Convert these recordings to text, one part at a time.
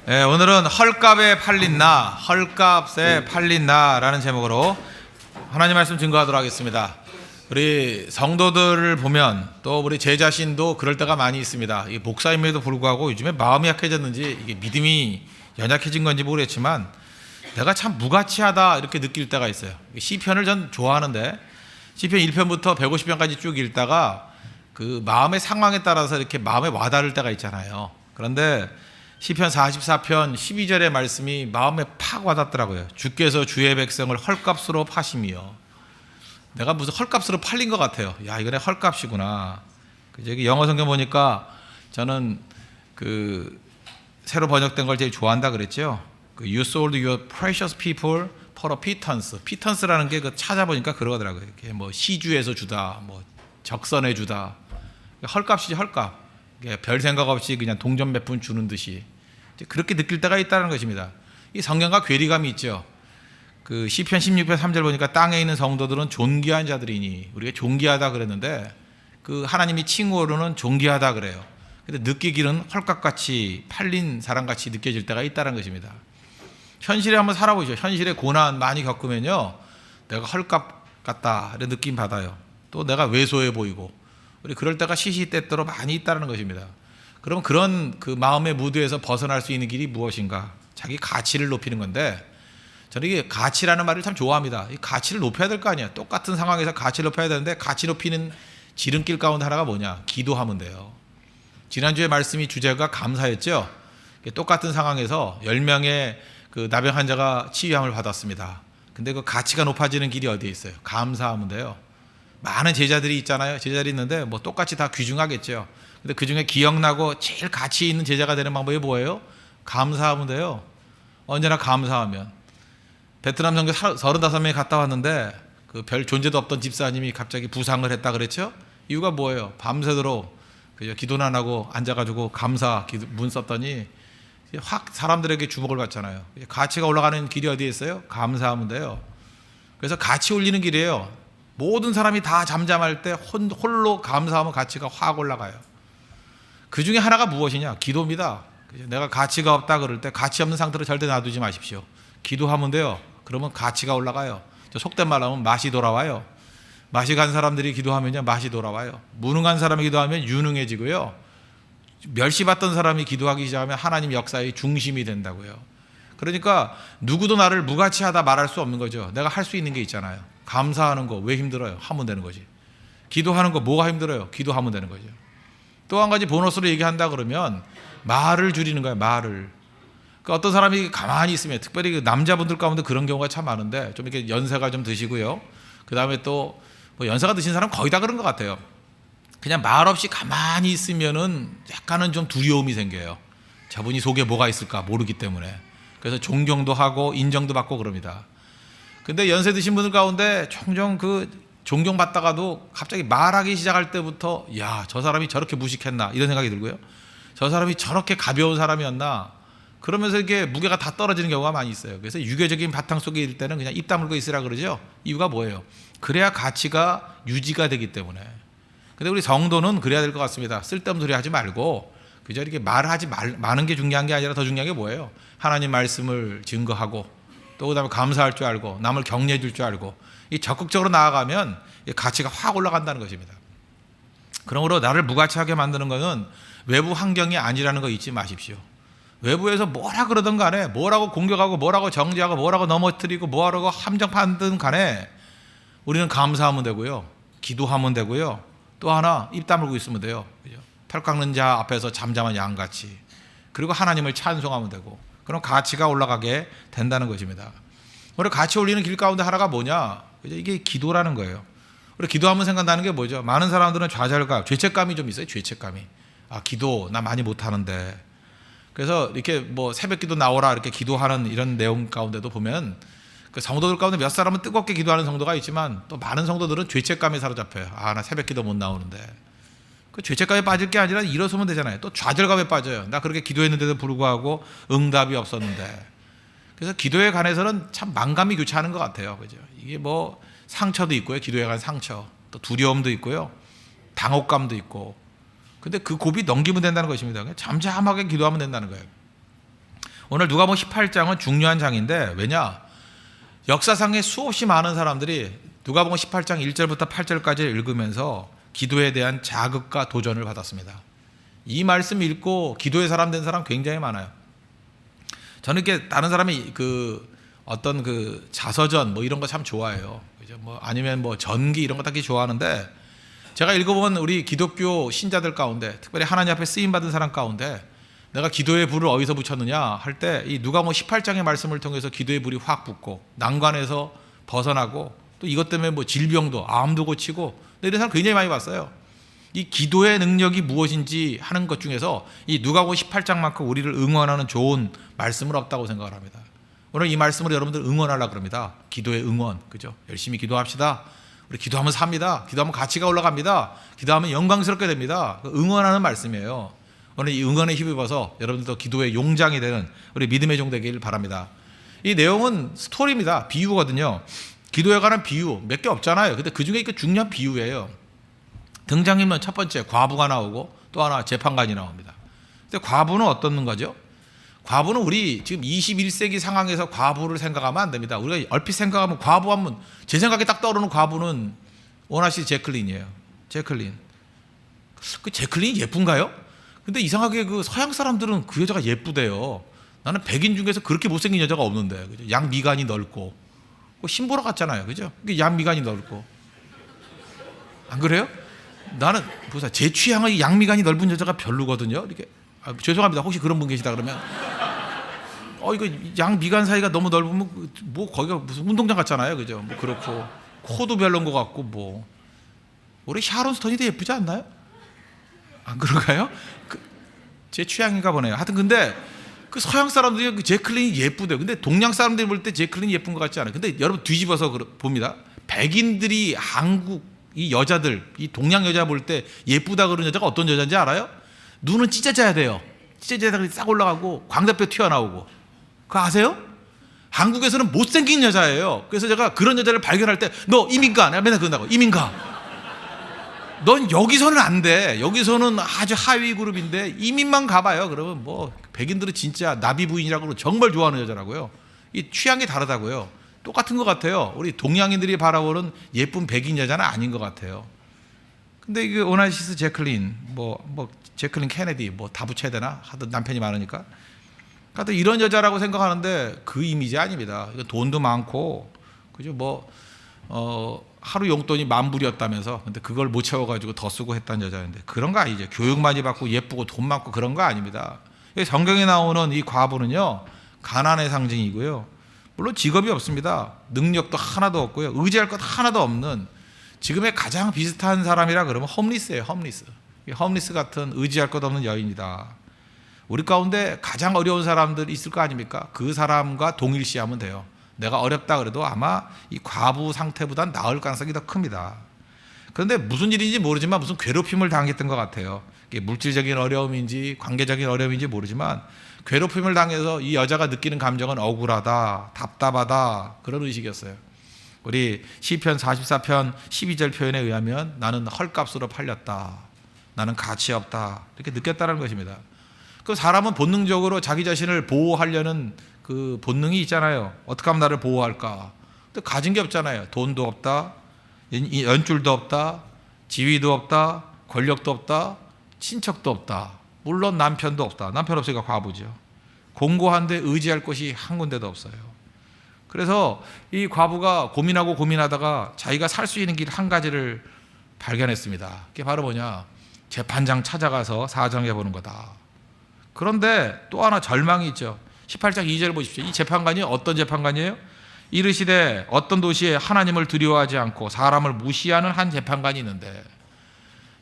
오늘은 헐값에 팔린 나, 헐값에 팔린 나라는 제목으로 하나님 말씀 증거하도록 하겠습니다. 우리 성도들을 보면 또 우리 제 자신도 그럴 때가 많이 있습니다. 이 목사임에도 불구하고 요즘에 마음이 약해졌는지 이게 믿음이 연약해진 건지 모르겠지만 내가 참 무가치하다 이렇게 느낄 때가 있어요. 시편을 전 좋아하는데 시편 1편부터 150편까지 쭉 읽다가 그 마음의 상황에 따라서 이렇게 마음에 와닿을 때가 있잖아요. 그런데 시편 44편 12절의 말씀이 마음에 팍 와닿더라고요. 주께서 주의 백성을 헐값으로 파심이요. 내가 무슨 헐값으로 팔린 것 같아요. 야, 이거네 헐값이구나. 여기 영어 성경 보니까 저는 그 새로 번역된 걸 제일 좋아한다 그랬죠. You sold your precious people for a pittance. pittance라는 게 그 찾아보니까 그러더라고요. 이렇게 뭐 시주에서 주다, 뭐 적선해 주다. 헐값이지 헐값. 별 생각 없이 그냥 동전 몇 푼 주는 듯이 그렇게 느낄 때가 있다는 것입니다. 이 성경과 괴리감이 있죠. 그 시편 16편 3절 보니까 땅에 있는 성도들은 존귀한 자들이니, 우리가 존귀하다 그랬는데 그 하나님이 칭호로는 존귀하다 그래요. 근데 느끼기는 헐값같이 팔린 사람같이 느껴질 때가 있다는 것입니다. 현실에 한번 살아보죠. 현실에 고난 많이 겪으면요, 내가 헐값 같다 이런 느낌 받아요. 또 내가 왜소해 보이고, 우리 그럴 때가 시시때때로 많이 있다는 것입니다. 그럼 그런 그 마음의 무드에서 벗어날 수 있는 길이 무엇인가? 자기 가치를 높이는 건데, 저는 이게 가치라는 말을 참 좋아합니다. 이 가치를 높여야 될 거 아니야. 똑같은 상황에서 가치를 높여야 되는데 가치 높이는 지름길 가운데 하나가 뭐냐? 기도하면 돼요. 지난주에 말씀이 주제가 감사였죠. 똑같은 상황에서 10명의 그 나병 환자가 치유함을 받았습니다. 근데 그 가치가 높아지는 길이 어디에 있어요? 감사하면 돼요. 많은 제자들이 있잖아요. 제자들이 있는데 뭐 똑같이 다 귀중하겠죠. 근데 그 중에 기억나고 제일 가치 있는 제자가 되는 방법이 뭐예요? 감사하면 돼요. 언제나 감사하면. 베트남 선교 35명이 갔다 왔는데 그 별 존재도 없던 집사님이 갑자기 부상을 했다 그랬죠? 이유가 뭐예요? 밤새도록 기도는 안 하고 앉아가지고 감사 문 썼더니 확 사람들에게 주목을 받잖아요. 가치가 올라가는 길이 어디에 있어요? 감사하면 돼요. 그래서 가치 올리는 길이에요. 모든 사람이 다 잠잠할 때 홀로 감사하면 가치가 확 올라가요. 그 중에 하나가 무엇이냐? 기도입니다. 내가 가치가 없다 그럴 때 가치 없는 상태로 절대 놔두지 마십시오. 기도하면 돼요. 그러면 가치가 올라가요. 속된 말로 하면 맛이 돌아와요. 맛이 간 사람들이 기도하면요, 맛이 돌아와요. 무능한 사람이 기도하면 유능해지고요. 멸시받던 사람이 기도하기 시작하면 하나님 역사의 중심이 된다고요. 그러니까 누구도 나를 무가치하다 말할 수 없는 거죠. 내가 할 수 있는 게 있잖아요. 감사하는 거 왜 힘들어요? 하면 되는 거지. 기도하는 거 뭐가 힘들어요? 기도하면 되는 거죠. 또 한 가지 보너스로 얘기한다 그러면 말을 줄이는 거예요. 말을. 그러니까 어떤 사람이 가만히 있으면, 특별히 그 남자분들 가운데 그런 경우가 참 많은데, 좀 이렇게 연세가 좀 드시고요. 그 다음에 또 뭐 연세가 드신 사람 거의 다 그런 것 같아요. 그냥 말 없이 가만히 있으면은 약간은 좀 두려움이 생겨요. 저분이 속에 뭐가 있을까 모르기 때문에. 그래서 존경도 하고 인정도 받고 그럽니다. 근데 연세 드신 분들 가운데 종종 그 존경받다가도 갑자기 말하기 시작할 때부터 야, 저 사람이 저렇게 무식했나 이런 생각이 들고요. 저 사람이 저렇게 가벼운 사람이었나, 그러면서 이게 무게가 다 떨어지는 경우가 많이 있어요. 그래서 유교적인 바탕 속에 있을 때는 그냥 입 다물고 있으라 그러죠. 이유가 뭐예요? 그래야 가치가 유지가 되기 때문에. 근데 우리 성도는 그래야 될 것 같습니다. 쓸데없는 소리 하지 말고 그저 이렇게 말하지 마는 게 중요한 게 아니라 더 중요한 게 뭐예요? 하나님 말씀을 증거하고, 또 그다음에 감사할 줄 알고, 남을 격려해 줄 줄 알고, 이 적극적으로 나아가면 가치가 확 올라간다는 것입니다. 그러므로 나를 무가치하게 만드는 것은 외부 환경이 아니라는 거 잊지 마십시오. 외부에서 뭐라 그러든 간에, 뭐라고 공격하고, 뭐라고 정죄하고, 뭐라고 넘어뜨리고, 뭐라고 함정파든 간에 우리는 감사하면 되고요, 기도하면 되고요, 또 하나 입 다물고 있으면 돼요. 털 깎는 자 앞에서 잠잠한 양같이. 그리고 하나님을 찬송하면 되고, 그럼 가치가 올라가게 된다는 것입니다. 우리 가치 올리는 길 가운데 하나가 뭐냐? 이게 기도라는 거예요. 우리 기도하면 생각나는 게 뭐죠? 많은 사람들은 좌절감, 죄책감이 좀 있어요. 죄책감이. 아, 기도 나 많이 못하는데. 그래서 이렇게 뭐 새벽기도 나오라 이렇게 기도하는 이런 내용 가운데도 보면 그 성도들 가운데 몇 사람은 뜨겁게 기도하는 성도가 있지만 또 많은 성도들은 죄책감에 사로잡혀요. 아, 나 새벽기도 못 나오는데. 그 죄책감에 빠질 게 아니라 일어서면 되잖아요. 또 좌절감에 빠져요. 나 그렇게 기도했는데도 불구하고 응답이 없었는데. 그래서 기도에 관해서는 참 만감이 교차하는 것 같아요. 그죠? 이게 뭐 상처도 있고요. 기도에 관한 상처. 또 두려움도 있고요. 당혹감도 있고. 근데 그 고비 넘기면 된다는 것입니다. 그냥 잠잠하게 기도하면 된다는 거예요. 오늘 누가복음 18장은 중요한 장인데 왜냐? 역사상에 수없이 많은 사람들이 누가복음 18장 1절부터 8절까지 읽으면서 기도에 대한 자극과 도전을 받았습니다. 이 말씀 읽고 기도의 사람 된 사람 굉장히 많아요. 저는 이렇게 다른 사람이 어떤 자서전 뭐 이런 거 참 좋아해요. 그죠? 뭐 아니면 뭐 전기 이런 거 되게 좋아하는데 제가 읽어본 우리 기독교 신자들 가운데 특별히 하나님 앞에 쓰임 받은 사람 가운데 내가 기도의 불을 어디서 붙였느냐 할 때 이 누가복음 18장의 말씀을 통해서 기도의 불이 확 붙고 난관에서 벗어나고 또 이것 때문에 뭐 질병도 암도 고치고 이런 사람 굉장히 많이 봤어요. 이 기도의 능력이 무엇인지 하는 것 중에서 이 누가복음 18장만큼 우리를 응원하는 좋은 말씀은 없다고 생각을 합니다. 오늘 이 말씀으로 여러분들 응원하려고 그럽니다. 기도의 응원, 그죠? 열심히 기도합시다. 우리 기도하면 삽니다. 기도하면 가치가 올라갑니다. 기도하면 영광스럽게 됩니다. 응원하는 말씀이에요. 오늘 이 응원에 힘입어서 여러분들도 기도의 용장이 되는 우리 믿음의 종 되길 바랍니다. 이 내용은 스토리입니다. 비유거든요. 기도에 관한 비유 몇 개 없잖아요. 근데 그 중에 중요한 비유예요. 등장인물 첫 번째 과부가 나오고 또 하나 재판관이 나옵니다. 근데 과부는 어떤 거죠? 과부는 우리 지금 21세기 상황에서 과부를 생각하면 안 됩니다. 우리가 얼핏 생각하면 과부하면 제 생각에 딱 떠오르는 과부는 오나시 제클린이에요. 제클린. 그 제클린이 예쁜가요? 근데 이상하게 서양 사람들은 그 여자가 예쁘대요. 나는 백인 중에서 그렇게 못생긴 여자가 없는데, 그죠? 양미간이 넓고 신보라 같잖아요, 그죠? 양미간이 넓고 안 그래요? 나는 제 취향은 양미간이 넓은 여자가 별로거든요. 이렇게 죄송합니다. 혹시 그런 분 계시다 그러면 이거 양미간 사이가 너무 넓으면 뭐 거기가 무슨 운동장 같잖아요, 그죠? 뭐 그렇고 코도 별론 것 같고 뭐 우리 샤론 스톤이 더 예쁘지 않나요? 안 그런가요? 제 취향인가 보네요. 하여튼 근데 서양 사람들이 제클린이 예쁘대요. 근데 동양 사람들이 볼 때 제클린이 예쁜 것 같지 않아요. 근데 여러분 뒤집어서 봅니다. 백인들이 한국 이 여자들, 이 동양 여자 볼 때 예쁘다 그러는 여자가 어떤 여자인지 알아요? 눈은 찢어져야 돼요. 찢어져야 싹 올라가고 광대뼈 튀어나오고. 그거 아세요? 한국에서는 못생긴 여자예요. 그래서 제가 그런 여자를 발견할 때 너 이민가? 내가 맨날 그런다고. 이민가. 넌 여기서는 안 돼. 여기서는 아주 하위 그룹인데 이민만 가봐요. 그러면 뭐 백인들은 진짜 나비 부인이라고 정말 좋아하는 여자라고요. 이 취향이 다르다고요. 똑같은 것 같아요. 우리 동양인들이 바라보는 예쁜 백인 여자는 아닌 것 같아요. 근데 이게 오나시스 제클린, 제클린 케네디 다 붙여야 되나? 하여튼 남편이 많으니까. 하여튼 이런 여자라고 생각하는데 그 이미지 아닙니다. 돈도 많고, 그죠? 하루 용돈이 10,000불이었다면서 근데 그걸 못 채워가지고 더 쓰고 했다는 여자인데 그런 거 아니죠. 교육 많이 받고 예쁘고 돈 많고 그런 거 아닙니다. 성경에 나오는 이 과부는요 가난의 상징이고요. 물론 직업이 없습니다. 능력도 하나도 없고요. 의지할 것 하나도 없는 지금의 가장 비슷한 사람이라 그러면 홈리스예요. 홈리스 같은 의지할 것 없는 여인이다. 우리 가운데 가장 어려운 사람들 있을 거 아닙니까? 그 사람과 동일시하면 돼요. 내가 어렵다 그래도 아마 이 과부 상태보다 나을 가능성이 더 큽니다. 그런데 무슨 일인지 모르지만 무슨 괴롭힘을 당했던 것 같아요. 이게 물질적인 어려움인지 관계적인 어려움인지 모르지만 괴롭힘을 당해서 이 여자가 느끼는 감정은 억울하다, 답답하다 그런 의식이었어요. 우리 시편 44편 12절 표현에 의하면 나는 헐값으로 팔렸다. 나는 가치 없다. 이렇게 느꼈다는 것입니다. 그 사람은 본능적으로 자기 자신을 보호하려는 그 본능이 있잖아요. 어떻게 하면 나를 보호할까? 근데 가진 게 없잖아요. 돈도 없다, 연줄도 없다, 지위도 없다, 권력도 없다, 친척도 없다. 물론 남편도 없다. 남편 없으니까 과부죠. 공고한데 의지할 곳이 한 군데도 없어요. 그래서 이 과부가 고민하다가 자기가 살 수 있는 길 한 가지를 발견했습니다. 그게 바로 뭐냐? 재판장 찾아가서 사정해 보는 거다. 그런데 또 하나 절망이 있죠. 18장 2절 보십시오. 이 재판관이 어떤 재판관이에요? 이르시되 어떤 도시에 하나님을 두려워하지 않고 사람을 무시하는 한 재판관이 있는데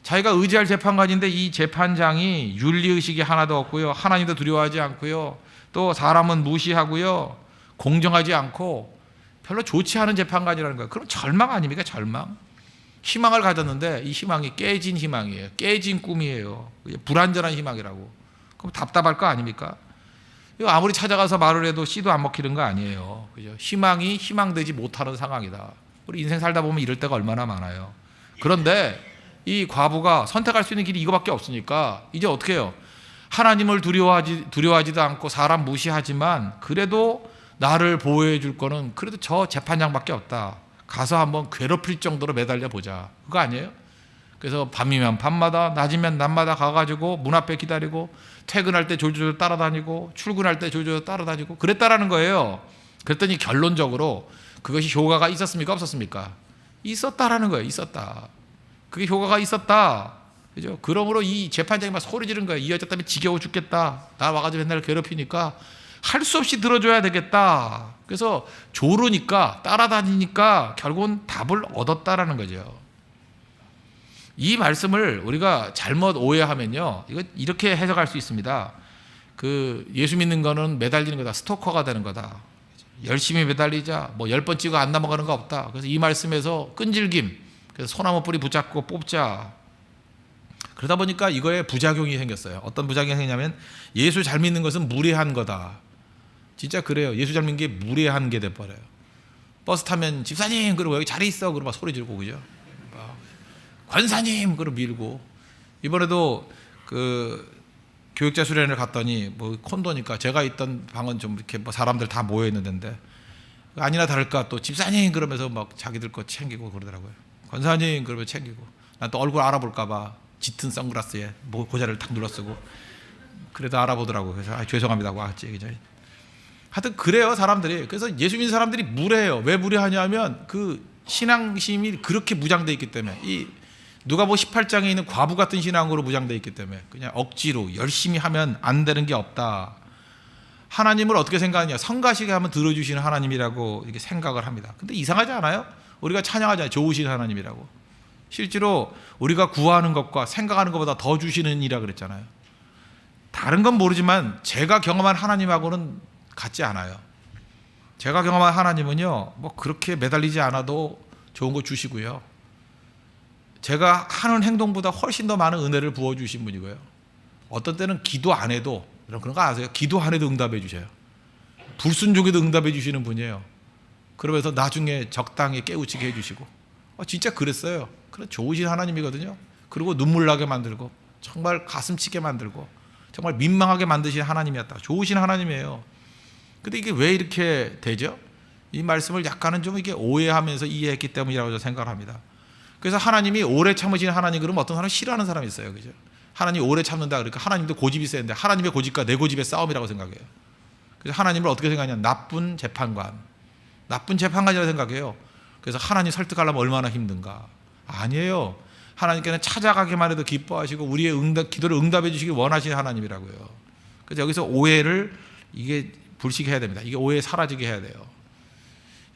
자기가 의지할 재판관인데 이 재판장이 윤리의식이 하나도 없고요. 하나님도 두려워하지 않고요. 또 사람은 무시하고요. 공정하지 않고 별로 좋지 않은 재판관이라는 거예요. 그럼 절망 아닙니까? 절망. 희망을 가졌는데 이 희망이 깨진 희망이에요. 깨진 꿈이에요. 불완전한 희망이라고. 그럼 답답할 거 아닙니까? 아무리 찾아가서 말을 해도 씨도 안 먹히는 거 아니에요. 그죠? 희망이 희망되지 못하는 상황이다. 우리 인생 살다 보면 이럴 때가 얼마나 많아요. 그런데 이 과부가 선택할 수 있는 길이 이거밖에 없으니까 이제 어떻게 해요? 하나님을 두려워하지도 않고 사람 무시하지만 그래도 나를 보호해 줄 거는 그래도 저 재판장밖에 없다. 가서 한번 괴롭힐 정도로 매달려 보자. 그거 아니에요? 그래서 밤이면 밤마다 낮이면 낮마다 가가지고 문 앞에 기다리고 퇴근할 때 졸졸 따라다니고 출근할 때 졸졸 따라다니고 그랬다라는 거예요. 그랬더니 결론적으로 그것이 효과가 있었습니까? 없었습니까? 있었다라는 거예요. 있었다. 그게 효과가 있었다. 그죠? 그러므로 이 재판장이 막 소리 지른 거예요. 이 여자 때문에 지겨워 죽겠다. 나 와가지고 맨날 괴롭히니까 할 수 없이 들어줘야 되겠다. 그래서 조르니까 따라다니니까 결국은 답을 얻었다라는 거죠. 이 말씀을 우리가 잘못 오해하면요, 이거 이렇게 해석할 수 있습니다. 그 예수 믿는 거는 매달리는 거다, 스토커가 되는 거다. 열심히 매달리자, 뭐 10번 찍어 안 넘어가는 거 없다. 그래서 이 말씀에서 끈질김, 그래서 소나무 뿌리 붙잡고 뽑자. 그러다 보니까 이거에 부작용이 생겼어요. 어떤 부작용이 생기냐면 예수 잘 믿는 것은 무례한 거다. 진짜 그래요. 예수 잘 믿는 게 무례한 게 돼버려요. 버스 타면 집사님 그러고 여기 자리 있어 그러고 막 소리 지르고 그죠. 권사님 그러고 밀고. 이번에도 그 교육자 수련회를 갔더니 뭐 콘도니까 제가 있던 방은 좀 이렇게 뭐 사람들 다 모여 있는 데인데 아니나 다를까 또 집사님 그러면서 막 자기들 거 챙기고 그러더라고요. 권사님 그러면 챙기고. 난 또 얼굴 알아볼까 봐 짙은 선글라스에 뭐 고자를 탁 눌러쓰고 그래도 알아보더라고. 그래서 죄송합니다 하고 왔지. 그죠? 하여튼 그래요 사람들이. 그래서 예수 믿는 사람들이 무례해요. 왜 무례하냐면 그 신앙심이 그렇게 무장되어 있기 때문에. 이 누가복음 18장에 있는 과부 같은 신앙으로 무장되어 있기 때문에 그냥 억지로 열심히 하면 안 되는 게 없다. 하나님을 어떻게 생각하냐? 성가시게 하면 들어주시는 하나님이라고 이렇게 생각을 합니다. 근데 이상하지 않아요? 우리가 찬양하잖아요. 좋으신 하나님이라고. 실제로 우리가 구하는 것과 생각하는 것보다 더 주시는 이라 그랬잖아요. 다른 건 모르지만 제가 경험한 하나님하고는 같지 않아요. 제가 경험한 하나님은요, 뭐 그렇게 매달리지 않아도 좋은 거 주시고요. 제가 하는 행동보다 훨씬 더 많은 은혜를 부어주신 분이고요. 어떤 때는 기도 안 해도, 그런 거 아세요? 기도 안 해도 응답해 주셔요. 불순종에도 응답해 주시는 분이에요. 그러면서 나중에 적당히 깨우치게 해주시고. 진짜 그랬어요. 그런 좋으신 하나님이거든요. 그리고 눈물 나게 만들고 정말 가슴치게 만들고 정말 민망하게 만드신 하나님이었다. 좋으신 하나님이에요. 근데 이게 왜 이렇게 되죠? 이 말씀을 약간은 좀 이게 오해하면서 이해했기 때문이라고 저는 생각을 합니다. 그래서 하나님이 오래 참으시는 하나님 그러면 어떤 사람은 싫어하는 사람이 있어요. 그죠? 하나님 오래 참는다 그러니까 하나님도 고집이 세는데 하나님의 고집과 내 고집의 싸움이라고 생각해요. 그래서 하나님을 어떻게 생각하냐? 나쁜 재판관이라고 생각해요. 그래서 하나님 설득하려면 얼마나 힘든가. 아니에요. 하나님께는 찾아가기만 해도 기뻐하시고 우리의 기도를 응답해 주시길 원하시는 하나님이라고요. 그래서 여기서 오해를 이게 불식해야 됩니다. 이게 오해 사라지게 해야 돼요.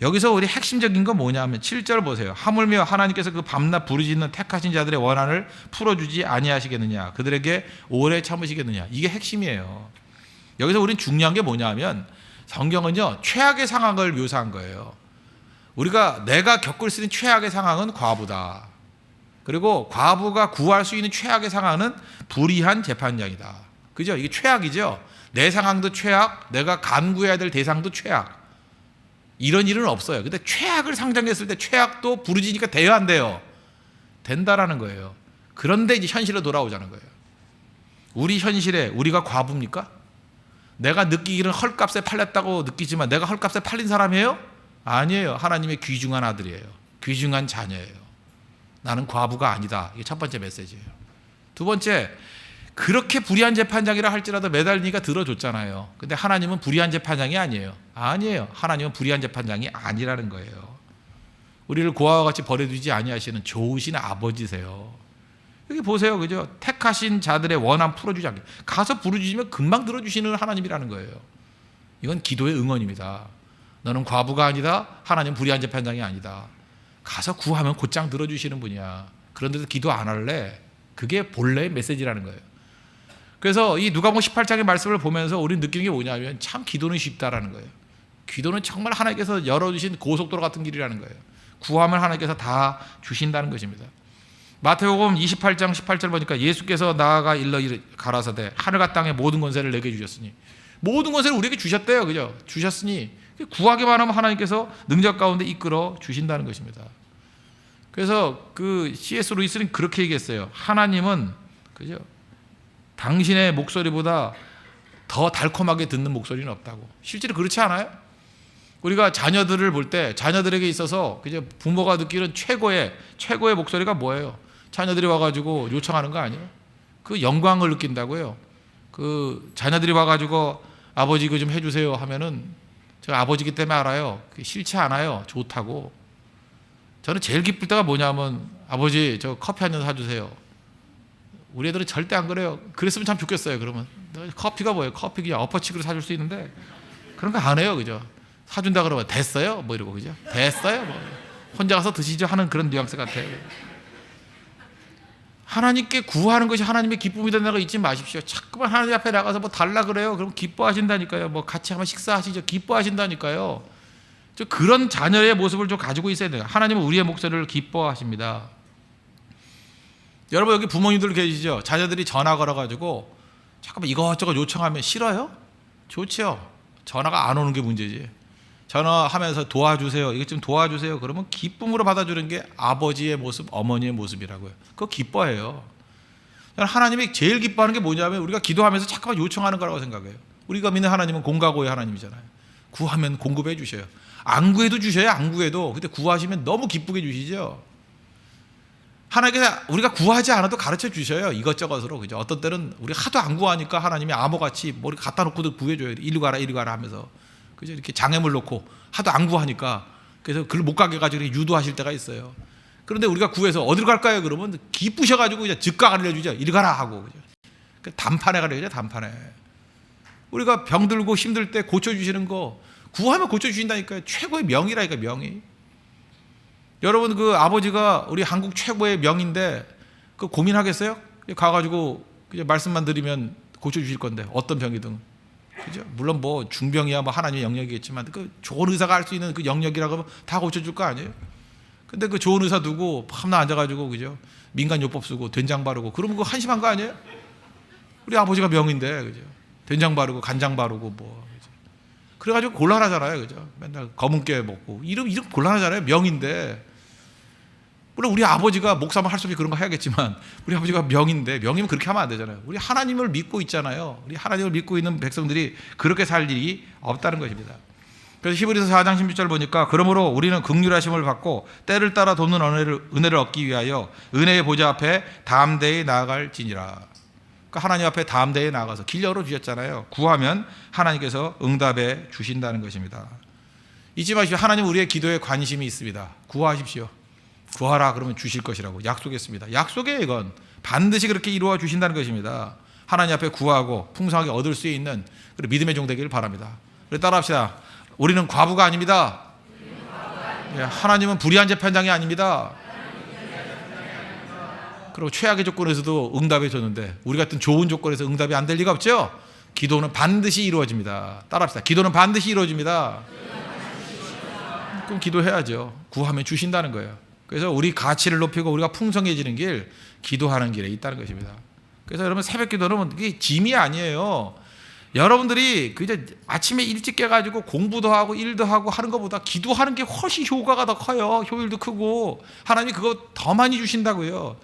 여기서 우리 핵심적인 건 뭐냐면 7절 보세요. 하물며 하나님께서 그 밤낮 부르짖는 택하신 자들의 원한을 풀어주지 아니하시겠느냐. 그들에게 오래 참으시겠느냐. 이게 핵심이에요. 여기서 우리는 중요한 게 뭐냐면 성경은요 최악의 상황을 묘사한 거예요. 내가 겪을 수 있는 최악의 상황은 과부다. 그리고 과부가 구할 수 있는 최악의 상황은 불의한 재판장이다. 그죠? 이게 최악이죠. 내 상황도 최악, 내가 간구해야 될 대상도 최악. 이런 일은 없어요. 근데 최악을 상정했을 때 최악도 부르짖으니까 돼요, 안 돼요? 된다라는 거예요. 그런데 이제 현실로 돌아오자는 거예요. 우리 현실에 우리가 과부입니까? 내가 느끼기는 헐값에 팔렸다고 느끼지만 내가 헐값에 팔린 사람이에요? 아니에요. 하나님의 귀중한 아들이에요. 귀중한 자녀예요. 나는 과부가 아니다. 이게 첫 번째 메시지예요. 두 번째, 그렇게 불의한 재판장이라 할지라도 매달리니까 들어줬잖아요. 근데 하나님은 불의한 재판장이 아니에요. 아니에요. 하나님은 불의한 재판장이 아니라는 거예요. 우리를 고아와 같이 버려두지 아니하시는 좋으신 아버지세요. 여기 보세요. 그죠? 택하신 자들의 원한 풀어주지 않게. 가서 부르짖으면 금방 들어주시는 하나님이라는 거예요. 이건 기도의 응원입니다. 너는 과부가 아니다. 하나님은 불의한 재판장이 아니다. 가서 구하면 곧장 들어주시는 분이야. 그런데도 기도 안 할래? 그게 본래의 메시지라는 거예요. 그래서 이 누가복음 18장의 말씀을 보면서 우리는 느끼는 게 뭐냐면 참 기도는 쉽다라는 거예요. 기도는 정말 하나님께서 열어주신 고속도로 같은 길이라는 거예요. 구하면 하나님께서 다 주신다는 것입니다. 마태복음 28장 18절 보니까 예수께서 나아가 일러 가라사대 하늘과 땅의 모든 권세를 내게 주셨으니 모든 권세를 우리에게 주셨대요. 그죠? 주셨으니 구하기만 하면 하나님께서 능력 가운데 이끌어 주신다는 것입니다. 그래서 그 C.S. 루이스는 그렇게 얘기했어요. 하나님은 그죠? 당신의 목소리보다 더 달콤하게 듣는 목소리는 없다고. 실제로 그렇지 않아요? 우리가 자녀들을 볼 때 자녀들에게 있어서 이제 부모가 느끼는 최고의 목소리가 뭐예요? 자녀들이 와가지고 요청하는 거 아니에요? 그 영광을 느낀다고요. 그 자녀들이 와가지고 아버지 이거 좀 해주세요 하면은 제가 아버지기 때문에 알아요. 싫지 않아요. 좋다고. 저는 제일 기쁠 때가 뭐냐면 아버지 저 커피 한 잔 사주세요. 우리 애들은 절대 안 그래요. 그랬으면 참 좋겠어요. 그러면 커피가 뭐예요? 커피 그냥 엎어치기로 사줄 수 있는데 그런 거 안 해요. 그죠? 사준다 그러면 됐어요? 뭐 이러고 그죠? 됐어요? 뭐 혼자 가서 드시죠 하는 그런 뉘앙스 같아요. 하나님께 구하는 것이 하나님의 기쁨이 된다는 거 잊지 마십시오. 자꾸만 하나님 앞에 나가서 뭐 달라 그래요. 그럼 기뻐하신다니까요. 뭐 같이 한번 식사하시죠. 기뻐하신다니까요. 그런 자녀의 모습을 좀 가지고 있어야 돼요. 하나님은 우리의 목소리를 기뻐하십니다. 여러분 여기 부모님들 계시죠? 자녀들이 전화 걸어가지고 잠깐만 이것저것 요청하면 싫어요? 좋죠. 전화가 안 오는 게 문제지. 전화하면서 도와주세요. 이것 좀 도와주세요. 그러면 기쁨으로 받아주는 게 아버지의 모습, 어머니의 모습이라고요. 그거 기뻐해요. 하나님이 제일 기뻐하는 게 뭐냐면 우리가 기도하면서 잠깐만 요청하는 거라고 생각해요. 우리가 믿는 하나님은 공가고의 하나님이잖아요. 구하면 공급해 주셔요. 안 구해도 주셔요. 안 구해도. 근데 구하시면 너무 기쁘게 주시죠. 하나님께서 우리가 구하지 않아도 가르쳐 주셔요. 이것저것으로. 그죠? 어떤 때는 우리 하도 안 구하니까 하나님이 암호같이 머리 갖다 놓고도 구해줘요. 이리 가라 이리 가라 하면서. 그죠? 이렇게 장애물 놓고 하도 안 구하니까 그래서 그걸 못 가게 가지고 유도하실 때가 있어요. 그런데 우리가 구해서 어디로 갈까요? 그러면 기쁘셔가지고 그냥 즉각 알려주죠. 이리 가라 하고. 그죠? 단판에 가려죠. 단판에. 우리가 병들고 힘들 때 고쳐주시는 거 구하면 고쳐주신다니까요. 최고의 명이라니까 명이. 여러분 그 아버지가 우리 한국 최고의 명인데 그 고민하겠어요? 가가지고 그냥 말씀만 드리면 고쳐주실 건데 어떤 병이든. 그죠? 물론 뭐 중병이야 뭐 하나님의 영역이겠지만 그 좋은 의사가 할 수 있는 그 영역이라고 하면 다 고쳐줄 거 아니에요? 근데 그 좋은 의사 두고 밤낮 앉아가지고 그죠? 민간요법 쓰고 된장 바르고 그러면 그거 한심한 거 아니에요? 우리 아버지가 명인데 그죠? 된장 바르고 간장 바르고 뭐 그죠? 그래가지고 곤란하잖아요, 그죠? 맨날 검은깨 먹고 이름 곤란하잖아요, 명인데. 물론 우리 아버지가 목사만 할 수 없이 그런 거 해야겠지만 우리 아버지가 명인데 명이면 그렇게 하면 안 되잖아요. 우리 하나님을 믿고 있잖아요. 우리 하나님을 믿고 있는 백성들이 그렇게 살 일이 없다는 것입니다. 그래서 히브리서 4장 16절 보니까 그러므로 우리는 긍휼하심을 받고 때를 따라 돕는 은혜를 얻기 위하여 은혜의 보좌 앞에 담대히 나아갈지니라. 그러니까 하나님 앞에 담대히 나아가서 길 열어주셨잖아요. 구하면 하나님께서 응답해 주신다는 것입니다. 잊지 마십시오. 하나님 우리의 기도에 관심이 있습니다. 구하십시오. 구하라 그러면 주실 것이라고 약속했습니다. 약속이에요. 이건 반드시 그렇게 이루어 주신다는 것입니다. 하나님 앞에 구하고 풍성하게 얻을 수 있는 믿음의 종 되기를 바랍니다. 그래서 따라합시다. 우리는 과부가 아닙니다. 하나님은 불의한 재판장이 아닙니다. 그리고 최악의 조건에서도 응답해 줬는데 우리 같은 좋은 조건에서 응답이 안 될 리가 없죠. 기도는 반드시 이루어집니다. 따라합시다. 기도는 반드시 이루어집니다. 그럼 기도해야죠. 구하면 주신다는 거예요. 그래서 우리 가치를 높이고 우리가 풍성해지는 길, 기도하는 길에 있다는 것입니다. 그래서 여러분 새벽 기도는 이게 짐이 아니에요. 여러분들이 그저 아침에 일찍 깨가지고 공부도 하고 일도 하고 하는 것보다 기도하는 게 훨씬 효과가 더 커요. 효율도 크고 하나님이 그거 더 많이 주신다고요.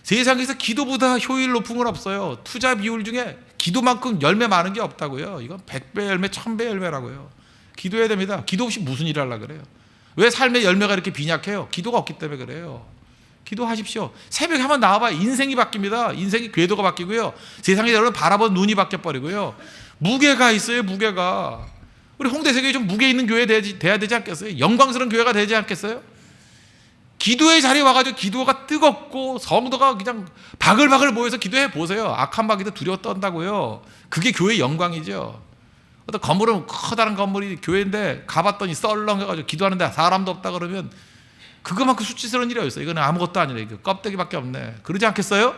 세상에서 기도보다 효율 높은 건 없어요. 투자 비율 중에 기도만큼 열매 많은 게 없다고요. 이건 100배 열매, 1000배 열매라고요. 기도해야 됩니다. 기도 없이 무슨 일을 하려고 그래요. 왜 삶의 열매가 이렇게 빈약해요? 기도가 없기 때문에 그래요. 기도하십시오. 새벽에 한번 나와봐야 인생이 바뀝니다. 인생이 궤도가 바뀌고요. 세상에 여러분 바라본 눈이 바뀌어버리고요. 무게가 있어요. 무게가. 우리 홍대세교에 좀 무게 있는 교회 돼야 되지 않겠어요? 영광스러운 교회가 되지 않겠어요? 기도의 자리에 와가지고 기도가 뜨겁고 성도가 그냥 바글바글 모여서 기도해 보세요. 악한 마귀도 두려워 떤다고요. 그게 교회의 영광이죠. 어떤 건물은 커다란 건물이 교회인데 가봤더니 썰렁해가지고 기도하는데 사람도 없다 그러면 그거만큼 수치스러운 일이 어딨어요. 이거는 아무것도 아니라 이거 껍데기밖에 없네. 그러지 않겠어요?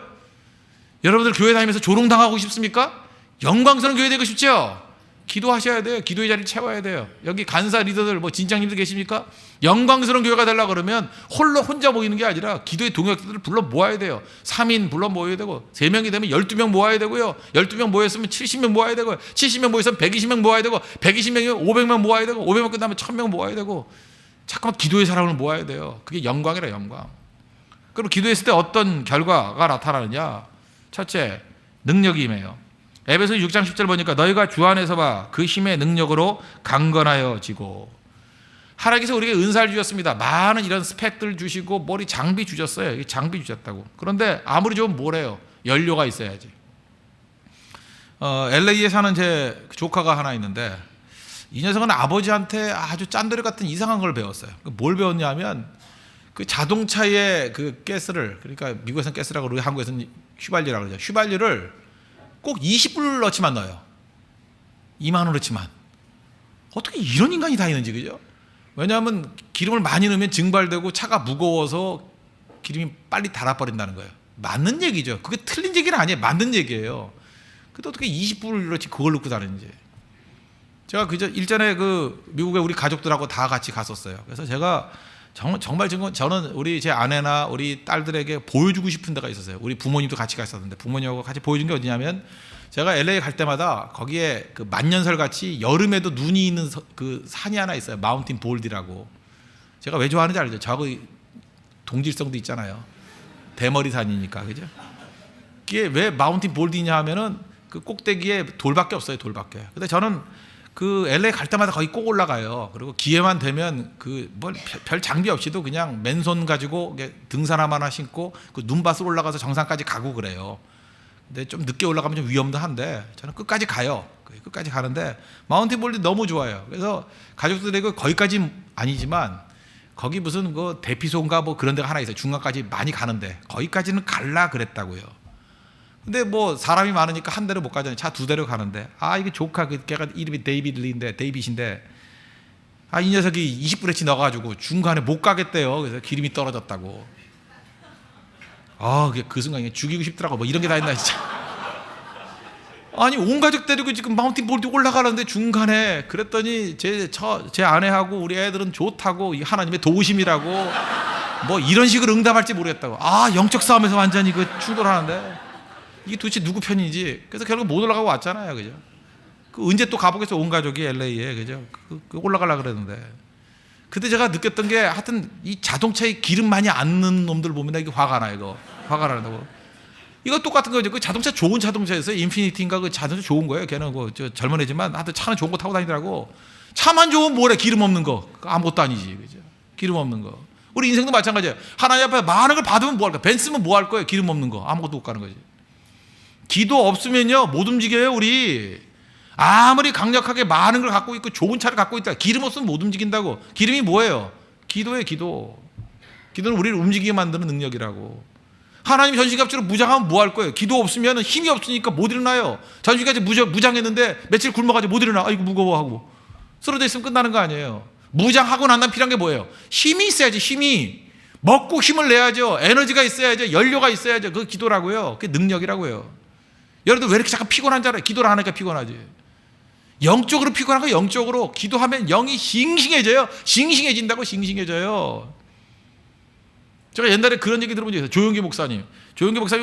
여러분들 교회 다니면서 조롱당하고 싶습니까? 영광스러운 교회 되고 싶죠? 기도하셔야 돼요. 기도의 자리를 채워야 돼요. 여기 간사 리더들 뭐 진장님들 계십니까? 영광스러운 교회가 되려고 그러면 혼자 모이는 게 아니라 기도의 동역자들을 불러 모아야 돼요. 3인 불러 모여야 되고 3명이 되면 12명 모아야 되고요. 12명 모였으면 70명 모아야 되고 70명 모였으면 120명 모아야 되고 120명이면 500명 모아야 되고 500명 끝나면 1000명 모아야 되고 잠깐만 기도의 사람을 모아야 돼요. 그게 영광이라 영광. 그럼 기도했을 때 어떤 결과가 나타나느냐? 첫째, 능력이 임해요. 에베소 6장 10절 보니까 너희가 주 안에서 봐 그 힘의 능력으로 강건하여지고. 하나님께서 우리에게 은사를 주셨습니다. 많은 이런 스펙들 주시고 머리 장비 주셨어요. 장비 주셨다고. 그런데 아무리 좋으면 뭐래요? 연료가 있어야지. LA에 사는 제 조카가 하나 있는데 이 녀석은 아버지한테 아주 짠돌이 같은 이상한 걸 배웠어요. 뭘 배웠냐면 그 자동차의 그 가스를, 그러니까 미국에서는 가스라고 그러고 한국에서는 휘발유라고 그러죠. 휘발유를 꼭 20불어치만 넣어요. 2만 원어치만. 어떻게 이런 인간이 다 있는지, 그죠? 왜냐하면 기름을 많이 넣으면 증발되고 차가 무거워서 기름이 빨리 닳아버린다는 거예요. 맞는 얘기죠. 그게 틀린 얘기는 아니에요. 맞는 얘기예요. 근데 어떻게 20불어치 그걸 넣고 다니는지. 제가 그저 일전에 그 미국에 우리 가족들하고 다 같이 갔었어요. 그래서 제가 정말 저는 우리 제 아내나 우리 딸들에게 보여주고 싶은 데가 있었어요. 우리 부모님도 같이 갔었는데 부모님하고 같이 보여준 게 어디냐면 제가 LA 갈 때마다 거기에 그 만년설 같이 여름에도 눈이 있는 그 산이 하나 있어요. 마운틴 볼디라고. 제가 왜 좋아하는지 알죠? 저하고 동질성도 있잖아요. 대머리 산이니까, 그죠? 이게 왜 마운틴 볼디냐 하면은 그 꼭대기에 돌밖에 없어요. 돌밖에. 근데 저는 그 LA 갈 때마다 거기 꼭 올라가요. 그리고 기회만 되면 그 뭐 별 장비 없이도 그냥 맨손 가지고 등산 하나 신고 그 눈밭으로 올라가서 정상까지 가고 그래요. 근데 좀 늦게 올라가면 좀 위험도 한데 저는 끝까지 가요. 끝까지 가는데 마운틴 볼디 너무 좋아요. 그래서 가족들에게 거기까지 아니지만 거기 무슨 그 대피소인가 뭐 그런 데가 하나 있어요. 중간까지 많이 가는데 거기까지는 갈라 그랬다고요. 근데 뭐 사람이 많으니까 한 대로 못 가잖아요. 차 두 대로 가는데 이게 조카 걔가 이름이 데이빗인데 이 녀석이 20불어치 넣어가지고 중간에 못 가겠대요. 그래서 기름이 떨어졌다고. 그 순간에 죽이고 싶더라고. 뭐 이런 게 다 있나 진짜. 아니 온 가족 데리고 지금 마운틴 볼디 올라가는데 중간에 그랬더니 제 아내하고 우리 애들은 좋다고 하나님의 도우심이라고 뭐 이런 식으로 응답할지 모르겠다고. 영적 싸움에서 완전히 그 충돌하는데 이게 도대체 누구 편인지. 그래서 결국 못 올라가고 왔잖아요, 그죠? 그 언제 또 가보겠어 온 가족이 LA에, 그죠? 그 올라가려고 그랬는데. 그때 제가 느꼈던 게 하여튼 이 자동차에 기름 많이 안 넣는 놈들 보면 이게 화가 나요. 이거 화가 나는다고. 이거 똑같은 거죠. 그 자동차 좋은 차동차에서 인피니티인가 그 자동차 좋은 거예요. 걔는 저 젊은 애지만 하여튼 차는 좋은 거 타고 다니더라고. 차만 좋으면 뭐래? 기름 없는 거 아무것도 아니지, 그죠? 기름 없는 거. 우리 인생도 마찬가지예요. 하나님 앞에 많은 걸 받으면 뭐 할까? 벤츠면 뭐 할 거예요? 기름 없는 거 아무것도 못 가는 거지. 기도 없으면요 못 움직여요. 우리 아무리 강력하게 많은 걸 갖고 있고 좋은 차를 갖고 있다, 기름 없으면 못 움직인다고. 기름이 뭐예요? 기도예요. 기도는 우리를 움직이게 만드는 능력이라고. 하나님 전신갑주로 무장하면 뭐 할 거예요? 기도 없으면 힘이 없으니까 못 일어나요. 전신까지 무장했는데 며칠 굶어가지고 못 일어나. 이거 무거워 하고 쓰러져 있으면 끝나는 거 아니에요. 무장하고 난 다음 필요한 게 뭐예요? 힘이 있어야지. 힘이 먹고 힘을 내야죠. 에너지가 있어야죠. 연료가 있어야죠. 그게 기도라고요. 그게 능력이라고요. 여러분들 왜 이렇게 자꾸 피곤한 줄 알아요? 기도를 안 하니까 피곤하지. 영적으로 피곤한 거. 영적으로 기도하면 영이 싱싱해져요. 싱싱해져요. 제가 옛날에 그런 얘기 들어본 적이 있어요. 조용기 목사님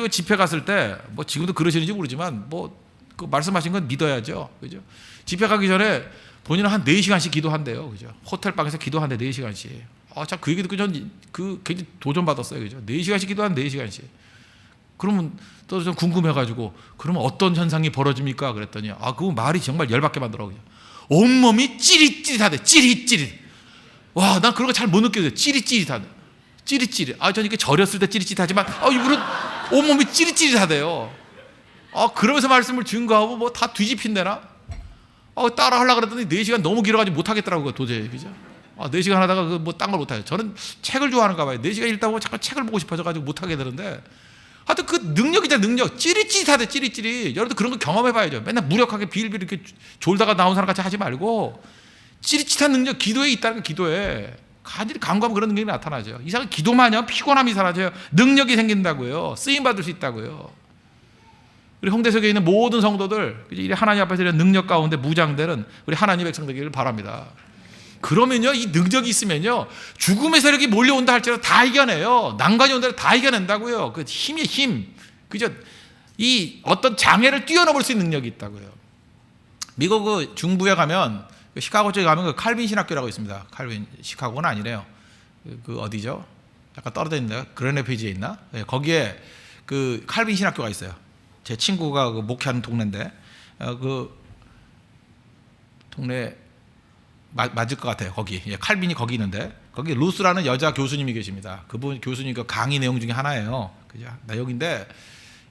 집회 갔을 때 뭐 지금도 그러시는지 모르지만 뭐 그 말씀하신 건 믿어야죠, 그죠? 집회 가기 전에 본인은 한 4시간씩 기도한대요, 그죠? 호텔 방에서 기도한대 4시간씩. 참 그 얘기 듣고 전 굉장히 도전받았어요, 그죠? 4시간씩 기도한 4시간씩. 그러면 또 좀 궁금해가지고 그러면 어떤 현상이 벌어집니까? 그랬더니 그 말이 정말 열받게 만들어. 온몸이 찌릿찌릿하대. 찌릿찌릿. 와, 난 그런 거 잘 못 느껴요. 찌릿찌릿하대. 찌릿찌릿. 전 이렇게 절였을 때 찌릿찌릿하지만 이분은 온몸이 찌릿찌릿하대요. 그러면서 말씀을 증거하고 뭐 다 뒤집힌대나? 따라 하려고 그랬더니 4시간 너무 길어가지고 못하겠더라고요, 도저히. 그죠? 4시간 하다가 뭐 딴 걸 못해요. 저는 책을 좋아하는가 봐요. 4시간 읽다 보면 자꾸 책을 보고 싶어져가지고 못하게 되는데 하여튼 그 능력이잖아, 능력. 찌릿찌릿하대, 찌릿찌릿. 여러분들 그런 거 경험해봐야죠. 맨날 무력하게 빌빌 이렇게 졸다가 나온 사람 같이 하지 말고 찌릿찌릿한 능력, 기도에 있다는 거. 기도에 간절히 간구하면 그런 능력이 나타나죠. 이상하게 기도만 하면 피곤함이 사라져요. 능력이 생긴다고요. 쓰임받을 수 있다고요. 우리 홍대석에 있는 모든 성도들 하나님 앞에서 이런 능력 가운데 무장되는 우리 하나님의 백성 되기를 바랍니다. 그러면요, 이 능력이 있으면요, 죽음의 세력이 몰려온다 할지라도 다 이겨내요. 난관이 온다 다 이겨낸다고요. 그 힘이 힘, 그죠? 이 어떤 장애를 뛰어넘을 수 있는 능력이 있다고요. 미국 그 중부에 가면 시카고 쪽에 가면 그 칼빈 신학교라고 있습니다. 칼빈, 시카고는 아니래요. 그 어디죠? 약간 떨어져 있는데요. 그레네피지에 있나? 네, 거기에 그 칼빈 신학교가 있어요. 제 친구가 그 목회하는 동네인데 그 동네 맞을 것 같아요. 거기 칼빈이 거기 있는데 거기 루스라는 여자 교수님이 계십니다. 그분 교수님 그 강의 내용 중에 하나예요. 그죠? 내용인데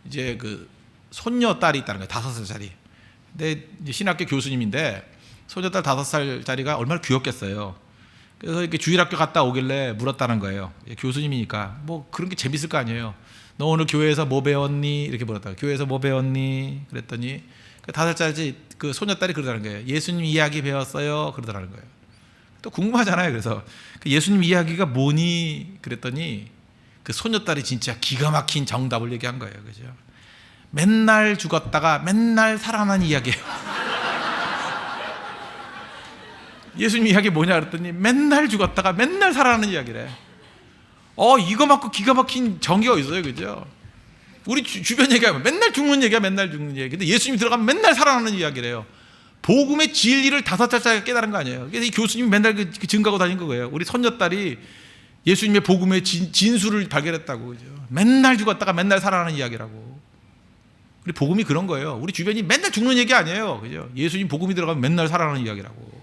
이제 그 손녀 딸이 있다는 거예요. 5살짜리. 근데 이제 신학교 교수님인데 손녀 딸 5살짜리가 얼마나 귀엽겠어요. 그래서 이렇게 주일학교 갔다 오길래 물었다는 거예요. 교수님이니까 뭐 그런 게 재밌을 거 아니에요. 너 오늘 교회에서 뭐 배웠니? 이렇게 물었다가 교회에서 뭐 배웠니? 그랬더니 그 5살짜리 그 손녀딸이 그러더라는 거예요. 예수님 이야기 배웠어요. 그러더라는 거예요. 또 궁금하잖아요. 그래서 그 예수님 이야기가 뭐니? 그랬더니 그 손녀딸이 진짜 기가 막힌 정답을 얘기한 거예요. 그죠? 맨날 죽었다가 맨날 살아난 이야기예요. 예수님 이야기 뭐냐 그랬더니 맨날 죽었다가 맨날 살아나는 이야기래. 이거 맞고 기가 막힌 정의가 있어요. 그죠? 우리 주변 얘기하면 맨날 죽는 얘기야, 맨날 죽는 얘기. 근데 예수님이 들어가면 맨날 살아나는 이야기래요. 복음의 진리를 5살짜리가 깨달은 거 아니에요. 그래서 이 교수님이 맨날 그 증거하고 다닌 거예요. 우리 손녀딸이 예수님의 복음의 진수를 발견했다고. 그죠? 맨날 죽었다가 맨날 살아나는 이야기라고. 우리 복음이 그런 거예요. 우리 주변이 맨날 죽는 얘기 아니에요. 그죠? 예수님 복음이 들어가면 맨날 살아나는 이야기라고.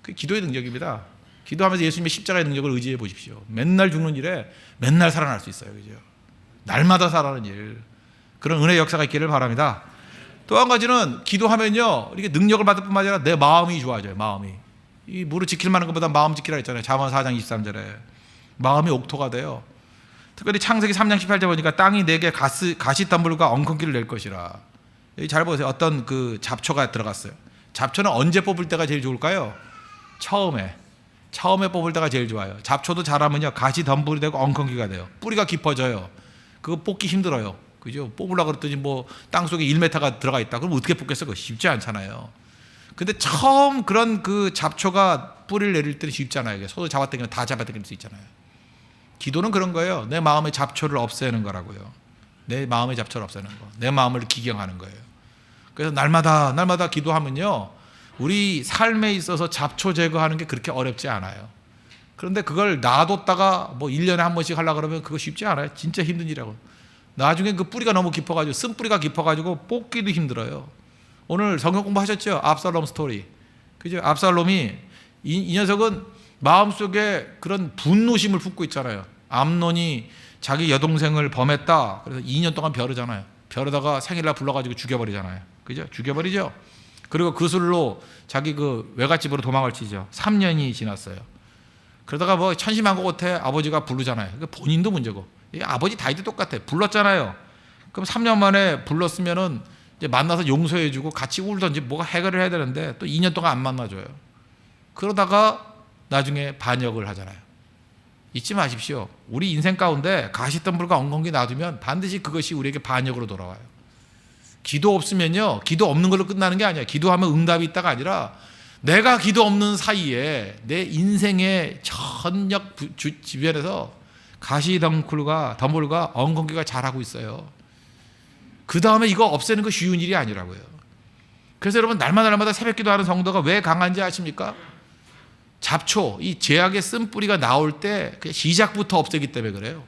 그게 기도의 능력입니다. 기도하면서 예수님의 십자가의 능력을 의지해 보십시오. 맨날 죽는 일에 맨날 살아날 수 있어요. 그죠? 날마다 살아나는 일. 그런 은혜의 역사가 있기를 바랍니다. 또 한 가지는 기도하면요, 이렇게 능력을 받을 뿐만 아니라 내 마음이 좋아져요. 마음이. 이 무릇 지킬 만한 것보다 마음 지키라 했잖아요. 잠언 4장 23절에. 마음이 옥토가 돼요. 특별히 창세기 3장 18절 보니까 땅이 내게 가시덤불과 엉겅퀴를 낼 것이라. 여기 잘 보세요. 어떤 그 잡초가 들어갔어요. 잡초는 언제 뽑을 때가 제일 좋을까요? 처음에 뽑을 때가 제일 좋아요. 잡초도 자라면요, 가시덤불이 되고 엉겅퀴가 돼요. 뿌리가 깊어져요. 그거 뽑기 힘들어요. 그죠? 뽑으려고 그랬더니 뭐 땅속에 1m가 들어가 있다. 그럼 어떻게 뽑겠어요? 그거 쉽지 않잖아요. 근데 처음 그런 그 잡초가 뿌리를 내릴 때는 쉽잖아요. 손을 잡아당기면 다 잡아당길 수 있잖아요. 기도는 그런 거예요. 내 마음의 잡초를 없애는 거라고요. 내 마음의 잡초를 없애는 거. 내 마음을 기경하는 거예요. 그래서 날마다 기도하면요, 우리 삶에 있어서 잡초 제거하는 게 그렇게 어렵지 않아요. 그런데 그걸 놔뒀다가 뭐 1년에 한 번씩 하려고 그러면 그거 쉽지 않아요. 진짜 힘든 일이라고. 나중에 그 뿌리가 너무 깊어가지고, 쓴뿌리가 깊어가지고 뽑기도 힘들어요. 오늘 성경 공부하셨죠? 압살롬 스토리. 그죠? 압살롬이 이 녀석은 마음속에 그런 분노심을 품고 있잖아요. 암논이 자기 여동생을 범했다. 그래서 2년 동안 벼르잖아요. 벼르다가 생일날 불러가지고 죽여버리잖아요. 그죠? 죽여버리죠. 그리고 그 술로 자기 그 외갓집으로 도망을 치죠. 3년이 지났어요. 그러다가 뭐 천시만고 끝에 아버지가 부르잖아요. 본인도 문제고. 아버지 다이도 똑같아. 불렀잖아요. 그럼 3년 만에 불렀으면은 이제 만나서 용서해주고 같이 울든지 뭐가 해결을 해야 되는데 또 2년 동안 안 만나줘요. 그러다가 나중에 반역을 하잖아요. 잊지 마십시오. 우리 인생 가운데 가시덤불과 엉겅퀴 놔두면 반드시 그것이 우리에게 반역으로 돌아와요. 기도 없으면요, 기도 없는 걸로 끝나는 게 아니에요. 기도하면 응답이 있다가 아니라 내가 기도 없는 사이에 내 인생의 전역 주변에서 가시덤불과 엉겅퀴가 자라고 있어요. 그 다음에 이거 없애는 거 쉬운 일이 아니라고요. 그래서 여러분, 날마다 새벽 기도하는 성도가 왜 강한지 아십니까? 잡초, 이 죄악의 쓴뿌리가 나올 때 시작부터 없애기 때문에 그래요.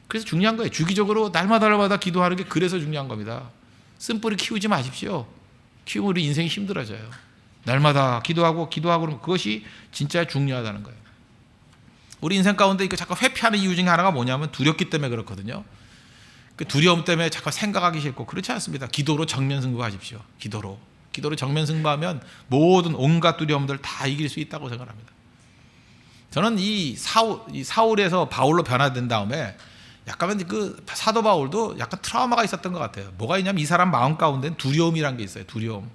그래서 중요한 거예요. 주기적으로 날마다 기도하는 게 그래서 중요한 겁니다. 쓴뿌리 키우지 마십시오. 키우면 우리 인생이 힘들어져요. 날마다 기도하고 그것이 진짜 중요하다는 거예요. 우리 인생 가운데 이거 자꾸 회피하는 이유 중에 하나가 뭐냐면 두렵기 때문에 그렇거든요. 그 두려움 때문에 자꾸 생각하기 싫고. 그렇지 않습니다. 기도로 정면 승부하십시오. 기도로 정면 승부하면 모든 온갖 두려움들 다 이길 수 있다고 생각합니다. 저는 이 사울에서 바울로 변화된 다음에 약간 그 사도 바울도 약간 트라우마가 있었던 것 같아요. 뭐가 있냐면 이 사람 마음 가운데는 두려움이란 게 있어요. 두려움.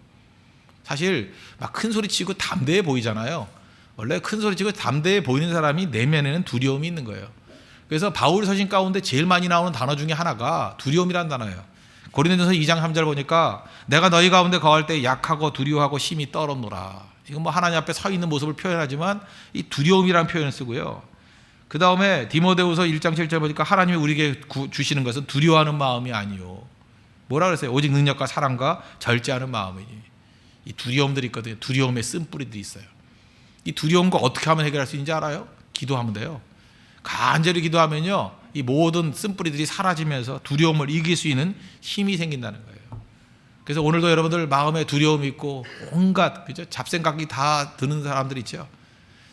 사실 막 큰 소리 치고 담대해 보이잖아요. 원래 큰 소리 치고 담대해 보이는 사람이 내면에는 두려움이 있는 거예요. 그래서 바울 서신 가운데 제일 많이 나오는 단어 중에 하나가 두려움이라는 단어예요. 고린도전서 2장 3절 보니까 내가 너희 가운데 거할 때 약하고 두려워하고 심히 떨었노라. 이건 뭐 하나님 앞에 서 있는 모습을 표현하지만 이 두려움이라는 표현을 쓰고요. 그 다음에 디모데후서 1장 7절 보니까 하나님이 우리에게 주시는 것은 두려워하는 마음이 아니요. 뭐라 그랬어요? 오직 능력과 사랑과 절제하는 마음이니. 이 두려움들이 있거든요. 두려움의 쓴뿌리들이 있어요. 이 두려움과 어떻게 하면 해결할 수 있는지 알아요? 기도하면 돼요. 간절히 기도하면요, 이 모든 쓴뿌리들이 사라지면서 두려움을 이길 수 있는 힘이 생긴다는 거예요. 그래서 오늘도 여러분들 마음에 두려움이 있고 온갖 그죠? 잡생각이 다 드는 사람들 있죠.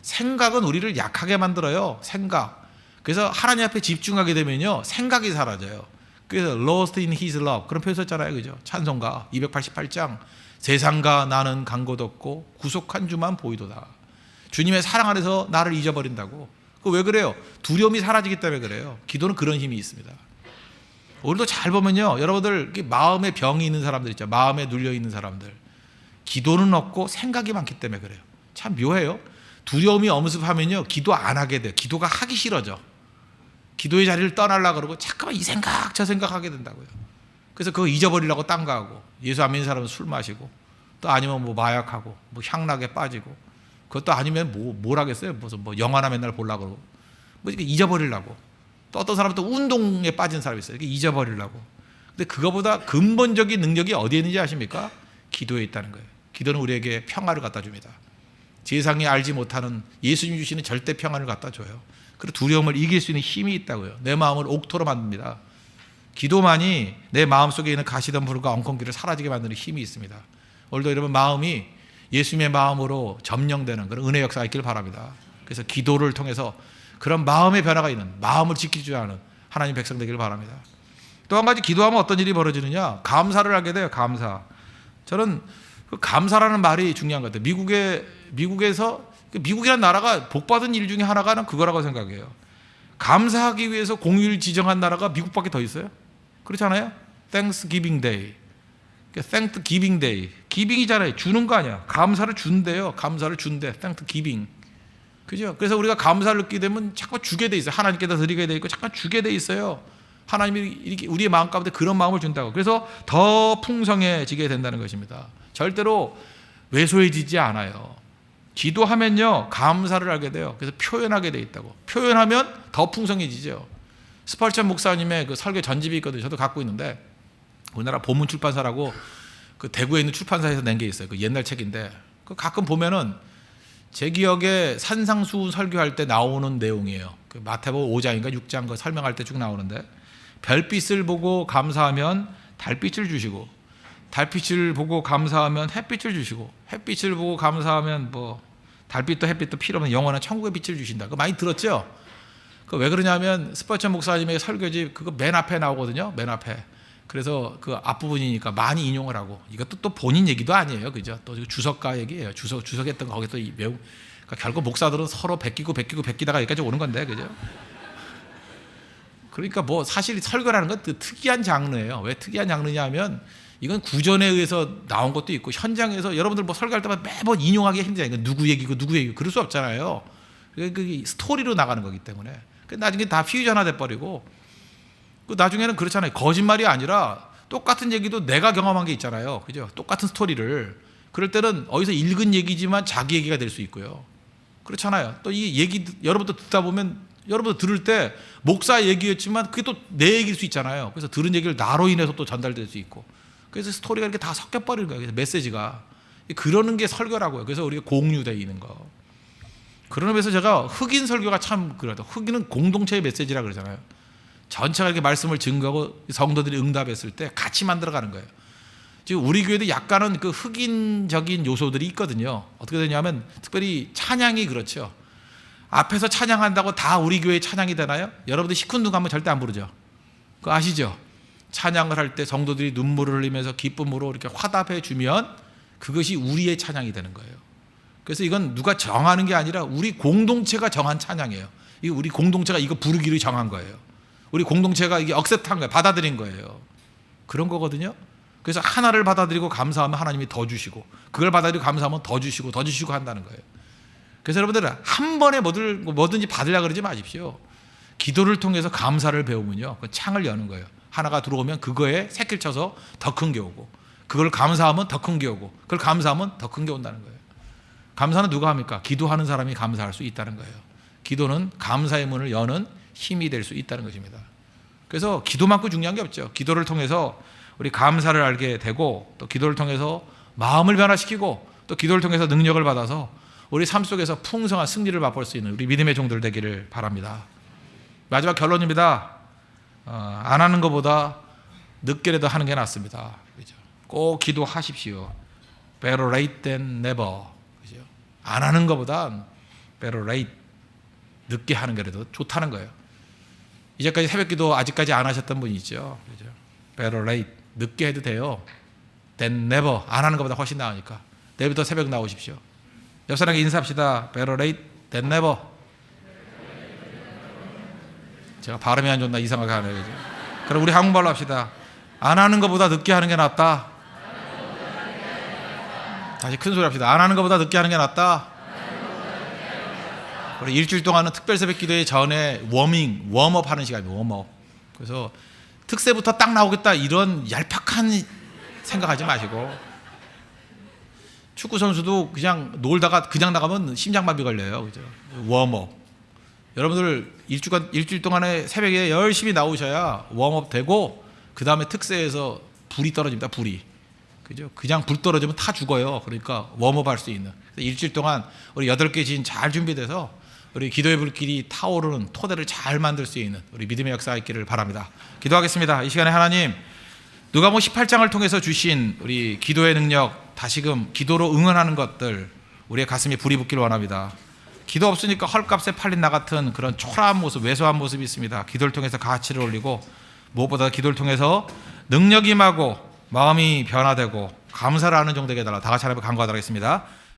생각은 우리를 약하게 만들어요. 생각. 그래서 하나님 앞에 집중하게 되면요, 생각이 사라져요. 그래서 lost in his love 그런 표현 썼잖아요, 그죠? 찬송가 288장 세상과 나는 간 곳 없고 구속한 주만 보이도다. 주님의 사랑 안에서 나를 잊어버린다고. 그 왜 그래요? 두려움이 사라지기 때문에 그래요. 기도는 그런 힘이 있습니다. 오늘도 잘 보면요, 여러분들 마음에 병이 있는 사람들 있죠. 마음에 눌려 있는 사람들. 기도는 없고 생각이 많기 때문에 그래요. 참 묘해요. 두려움이 엄습하면요, 기도 안 하게 돼요. 기도가 하기 싫어져. 기도의 자리를 떠나려고 그러고 잠깐만 이 생각 저 생각하게 된다고요. 그래서 그거 잊어버리려고 딴 거 하고, 예수 안 믿는 사람은 술 마시고, 또 아니면 뭐 마약하고, 뭐 향락에 빠지고, 그것도 아니면 뭘 하겠어요? 무슨 뭐 영화나 맨날 보려고 그러고, 뭐 이렇게 잊어버리려고. 또 어떤 사람은 또 운동에 빠진 사람이 있어요. 이렇게 잊어버리려고. 근데 그거보다 근본적인 능력이 어디에 있는지 아십니까? 기도에 있다는 거예요. 기도는 우리에게 평화를 갖다 줍니다. 세상이 알지 못하는 예수님 주시는 절대 평안을 갖다 줘요. 그리고 두려움을 이길 수 있는 힘이 있다고요. 내 마음을 옥토로 만듭니다. 기도만이 내 마음속에 있는 가시덤불과 엉겅퀴를 사라지게 만드는 힘이 있습니다. 오늘도 여러분 마음이 예수님의 마음으로 점령되는 그런 은혜 역사가 있기를 바랍니다. 그래서 기도를 통해서 그런 마음의 변화가 있는, 마음을 지키지 않은 하나님 백성 되기를 바랍니다. 또 한 가지, 기도하면 어떤 일이 벌어지느냐? 감사를 하게 돼요. 감사. 저는 그 감사라는 말이 중요한 것 같아요. 미국에서, 미국이라는 나라가 복받은 일 중에 하나가 난 그거라고 생각해요. 감사하기 위해서 공휴일 지정한 나라가 미국밖에 더 있어요? 그렇지 않아요? Thanksgiving Day. Thanksgiving Day. 기빙이잖아요. 주는 거 아니야. 감사를 준대요. 감사를 준대. Thanksgiving. 그죠? 그래서 우리가 감사를 느끼게 되면 자꾸 주게 돼 있어요. 하나님께다 드리게 돼 있고 잠깐 주게 돼 있어요. 하나님이 이렇게 우리의 마음 가운데 그런 마음을 준다고. 그래서 더 풍성해지게 된다는 것입니다. 절대로 왜소해지지 않아요. 기도하면요, 감사를 하게 돼요. 그래서 표현하게 돼 있다고. 표현하면 더 풍성해지죠. 스펄전 목사님의 그 설교 전집이 있거든요. 저도 갖고 있는데, 우리나라 보문 출판사라고 그 대구에 있는 출판사에서 낸 게 있어요. 그 옛날 책인데, 그 가끔 보면은 제 기억에 산상수훈 설교할 때 나오는 내용이에요. 그 마태복음 5장인가 6장 그 설명할 때 쭉 나오는데, 별빛을 보고 감사하면 달빛을 주시고, 달빛을 보고 감사하면 햇빛을 주시고, 햇빛을 보고 감사하면 뭐 달빛도 햇빛도 필요 없는 영원한 천국의 빛을 주신다. 그거 많이 들었죠? 그 왜 그러냐면 스펄전 목사님의 설교집 그거 맨 앞에 나오거든요. 맨 앞에. 그래서 그 앞부분이니까 많이 인용을 하고, 이것도 또 본인 얘기도 아니에요. 그죠? 또 주석가 얘기예요. 주석했던 거 거기 또 매우, 그러니까 결국 목사들은 서로 베끼다가 여기까지 오는 건데, 그죠? 그러니까 뭐 사실 설교라는 건 특이한 장르예요. 왜 특이한 장르냐 하면 이건 구전에 의해서 나온 것도 있고, 현장에서 여러분들 뭐 설교할 때마다 매번 인용하기 힘들어요. 누구 얘기고 누구 얘기고 그럴 수 없잖아요. 그게 스토리로 나가는 거기 때문에. 나중에 다 퓨전화 돼버리고, 나중에는 그렇잖아요. 거짓말이 아니라 똑같은 얘기도 내가 경험한 게 있잖아요. 그죠? 똑같은 스토리를. 그럴 때는 어디서 읽은 얘기지만 자기 얘기가 될 수 있고요. 그렇잖아요. 또 이 얘기 여러분도 듣다 보면, 여러분도 들을 때 목사 얘기였지만 그게 또 내 얘기일 수 있잖아요. 그래서 들은 얘기를 나로 인해서 또 전달될 수 있고, 그래서 스토리가 이렇게 다 섞여버리는 거예요. 그래서 메시지가. 그러는 게 설교라고요. 그래서 우리가 공유되어 있는 거. 그런 의미에서 제가 흑인 설교가 참 그러다. 흑인은 공동체의 메시지라 그러잖아요. 전체가 이렇게 말씀을 증거하고 성도들이 응답했을 때 같이 만들어가는 거예요. 지금 우리 교회도 약간은 그 흑인적인 요소들이 있거든요. 어떻게 되냐면 특별히 찬양이 그렇죠. 앞에서 찬양한다고 다 우리 교회 찬양이 되나요? 여러분들 시큰둥 가면 절대 안 부르죠. 그거 아시죠? 찬양을 할 때 성도들이 눈물을 흘리면서 기쁨으로 이렇게 화답해 주면 그것이 우리의 찬양이 되는 거예요. 그래서 이건 누가 정하는 게 아니라 우리 공동체가 정한 찬양이에요. 이 우리 공동체가 이거 부르기로 정한 거예요. 우리 공동체가 이게 억셉트한 거예요. 받아들인 거예요. 그런 거거든요. 그래서 하나를 받아들이고 감사하면 하나님이 더 주시고, 그걸 받아들이고 감사하면 더 주시고 한다는 거예요. 그래서 여러분들 한 번에 뭐든지 받으려고 그러지 마십시오. 기도를 통해서 감사를 배우면요, 그 창을 여는 거예요. 하나가 들어오면 그거에 새끼를 쳐서 더 큰 게 오고, 그걸 감사하면 더 큰 게 오고, 그걸 감사하면 더 큰 게 온다는 거예요. 감사는 누가 합니까? 기도하는 사람이 감사할 수 있다는 거예요. 기도는 감사의 문을 여는 힘이 될 수 있다는 것입니다. 그래서 기도만큼 중요한 게 없죠. 기도를 통해서 우리 감사를 알게 되고, 또 기도를 통해서 마음을 변화시키고, 또 기도를 통해서 능력을 받아서 우리 삶 속에서 풍성한 승리를 맛볼 수 있는 우리 믿음의 종들 되기를 바랍니다. 마지막 결론입니다. 안 하는 것보다 늦게라도 하는 게 낫습니다. 그죠? 꼭 기도하십시오. Better late than never. 그죠? 안 하는 것보다 better late, 늦게 하는 게라도 좋다는 거예요. 이제까지 새벽기도 아직까지 안 하셨던 분이 있죠. 그죠? Better late, 늦게 해도 돼요. Than never, 안 하는 것보다 훨씬 나으니까 내일부터 새벽 나오십시오. 옆 사람에게 인사합시다. Better late than never. 제가 발음이 안 좋나 이상하게 하네요. 그죠? 그럼 우리 한국말로 합시다. 안 하는 것보다 늦게 하는 게 낫다. 다시 큰 소리 합시다. 안 하는 것보다 늦게 하는 게 낫다. 우리 일주일 동안은 특별 새벽 기도회 전에 웜업 하는 시간이에요. 웜업. 그래서 특세부터 딱 나오겠다 이런 얄팍한 생각하지 마시고, 축구 선수도 그냥 놀다가 그냥 나가면 심장마비 걸려요. 그죠? 웜업. 여러분들 일주일 동안에 새벽에 열심히 나오셔야 웜업 되고, 그 다음에 특세에서 불이 떨어집니다. 불이. 그죠? 그냥 불 떨어지면 다 죽어요. 그러니까 웜업 할 수 있는. 일주일 동안 우리 8개 진 잘 준비돼서 우리 기도의 불길이 타오르는 토대를 잘 만들 수 있는 우리 믿음의 역사가 있기를 바랍니다. 기도하겠습니다. 이 시간에 하나님, 누가복음 18장을 통해서 주신 우리 기도의 능력, 다시금 기도로 응원하는 것들, 우리의 가슴에 불이 붙기를 원합니다. 기도 없으니까 헐값에 팔린 나 같은 그런 초라한 모습, 왜소한 모습이 있습니다. 기도를 통해서 가치를 올리고, 무엇보다 기도를 통해서 능력이 임하고 마음이 변화되고 감사를 하는 정도에게 달라. 다 같이 하나님께 간구하도록 하겠습니다.